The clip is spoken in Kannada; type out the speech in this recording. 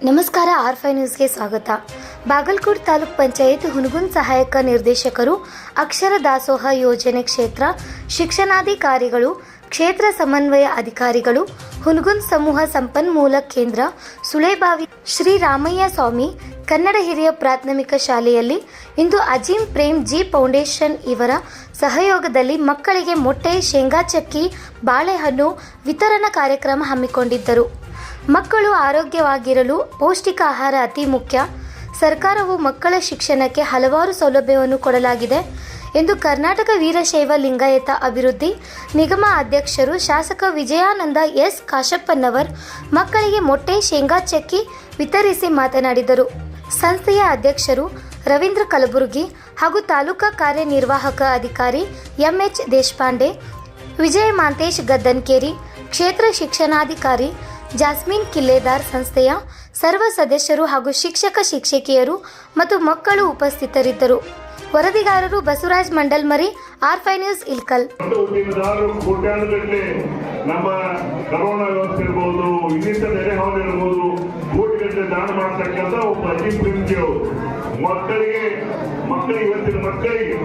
ನಮಸ್ಕಾರ. ಆರ್5 ನ್ಯೂಸ್ಗೆ ಸ್ವಾಗತ. ಬಾಗಲಕೋಟೆ ತಾಲೂಕ್ ಪಂಚಾಯತ್ ಹುನಗುಂದ ಸಹಾಯಕ ನಿರ್ದೇಶಕರು, ಅಕ್ಷರ ದಾಸೋಹ ಯೋಜನೆ ಕ್ಷೇತ್ರ ಶಿಕ್ಷಣಾಧಿಕಾರಿಗಳು, ಕ್ಷೇತ್ರ ಸಮನ್ವಯ ಅಧಿಕಾರಿಗಳು, ಹುನಗುಂದ ಸಮೂಹ ಸಂಪನ್ಮೂಲ ಕೇಂದ್ರ, ಸುಳೆಬಾವಿ ಶ್ರೀ ರಾಮಯ್ಯ ಸ್ವಾಮಿ ಕನ್ನಡ ಹಿರಿಯ ಪ್ರಾಥಮಿಕ ಶಾಲೆಯಲ್ಲಿ ಇಂದು ಅಜೀಂ ಪ್ರೇಮ್ ಜಿ ಫೌಂಡೇಶನ್ ಇವರ ಸಹಯೋಗದಲ್ಲಿ ಮಕ್ಕಳಿಗೆ ಮೊಟ್ಟೆ, ಶೇಂಗಾ ಚಕ್ಕಿ, ಬಾಳೆಹಣ್ಣು ವಿತರಣಾ ಕಾರ್ಯಕ್ರಮ ಹಮ್ಮಿಕೊಂಡಿದ್ದರು. ಮಕ್ಕಳು ಆರೋಗ್ಯವಾಗಿರಲು ಪೌಷ್ಟಿಕ ಆಹಾರ ಅತಿ ಮುಖ್ಯ. ಸರ್ಕಾರವು ಮಕ್ಕಳ ಶಿಕ್ಷಣಕ್ಕೆ ಹಲವಾರು ಸೌಲಭ್ಯವನ್ನು ಕೊಡಲಾಗಿದೆ ಎಂದು ಕರ್ನಾಟಕ ವೀರಶೈವ ಲಿಂಗಾಯತ ಅಭಿವೃದ್ಧಿ ನಿಗಮ ಅಧ್ಯಕ್ಷರು ಶಾಸಕ ವಿಜಯಾನಂದ ಎಸ್ ಕಾಶಪ್ಪನವರ್ ಮಕ್ಕಳಿಗೆ ಮೊಟ್ಟೆ, ಶೇಂಗಾ ಚಕ್ಕಿ ವಿತರಿಸಿ ಮಾತನಾಡಿದರು. ಸಂಸ್ಥೆಯ ಅಧ್ಯಕ್ಷರು ರವೀಂದ್ರ ಕಲಬುರ್ಗಿ ಹಾಗೂ ತಾಲೂಕಾ ಕಾರ್ಯನಿರ್ವಾಹಕ ಅಧಿಕಾರಿ ಎಂಎಚ್ ದೇಶಪಾಂಡೆ, ವಿಜಯ ಮಾಂತೇಶ್ ಗದ್ದನ್ಕೇರಿ, ಕ್ಷೇತ್ರ ಶಿಕ್ಷಣಾಧಿಕಾರಿ ಜಾಸ್ಮಿನ್ ಕಿಲ್ಲೆದಾರ್, ಸಂಸ್ಥೆಯ ಸರ್ವ ಸದಸ್ಯರು ಹಾಗೂ ಶಿಕ್ಷಕಿಯರು ಮತ್ತು ಮಕ್ಕಳು ಉಪಸ್ಥಿತರಿದ್ದರು. ವರದಿಗಾರರು ಬಸವರಾಜ್ ಮಂಡಲ್ಮರಿ, ಆರ್5 ನ್ಯೂಸ್, ಇಲ್ಕಲ್. ನಮ್ಮ ಕರೋನಾ ವ್ಯವಸ್ಥೆ ಇರ್ಬೋದು, ಇನ್ನಿತರ ನೆರೆಹಾವಳಿ ಇರ್ಬೋದು, ಕೋಟಿಗಟ್ಟಲೆ ದಾನ ಮಾಡ್ತಕ್ಕಂಥ ಒಬ್ಬ ಅಜೀಂ ಪ್ರೇಮ್ ಜಿ ಅವರು ಮಕ್ಕಳಿಗೆ ಇವತ್ತಿನ ಮಕ್ಕಳಿಗೆ